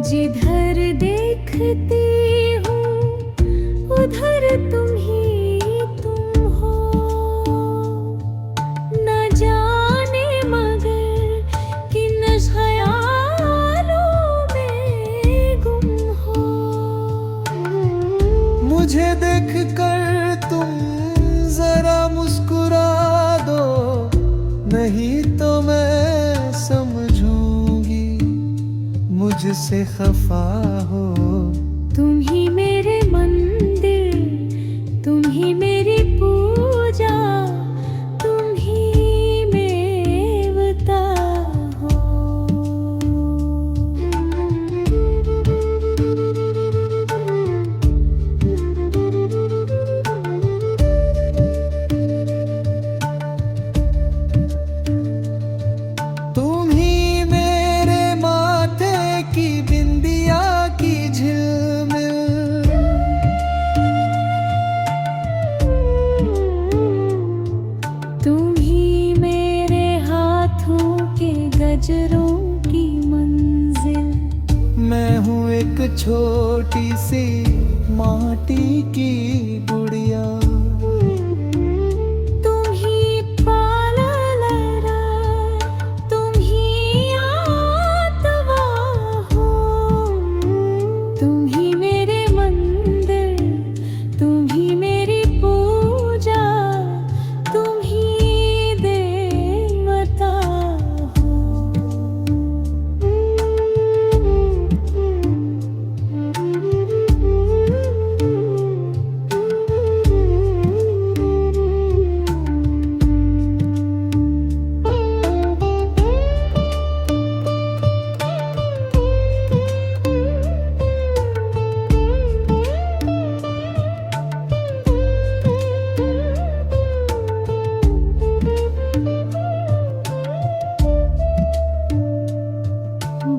जिधर देखती हूँ उधर तुम ही तुम हो, न जाने मगर किन ख्यालों में गुम हो। मुझे देखकर तुम जरा मुस्कुरा दो, नहीं तो मैं समझूंगी मुझसे खफा हो। तुम ही मेरे मंदिर, तुम ही मेरी पूजा, तुम ही मेवता हो। तुम ही मेरे माथे की बिंदिया की झिलमिल, तुम ही मेरे हाथों के गजरों की मंजिल। मैं हूँ एक छोटी सी माटी की गुड़िया। तुम ही पाला लहरा, तुम ही आतवा हो। तुम ही मेरे मंदिर, तुम ही मेरी पूजा, तुम ही देवता हो।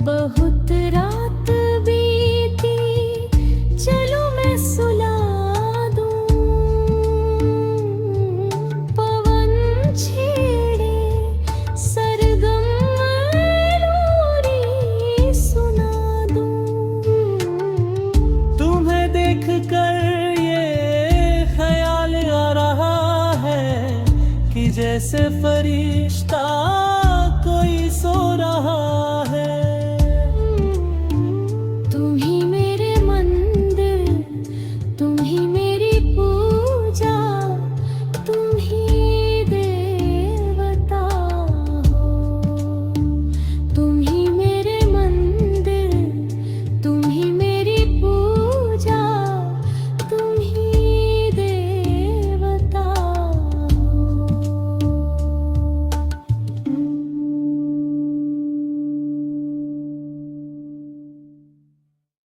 बहुत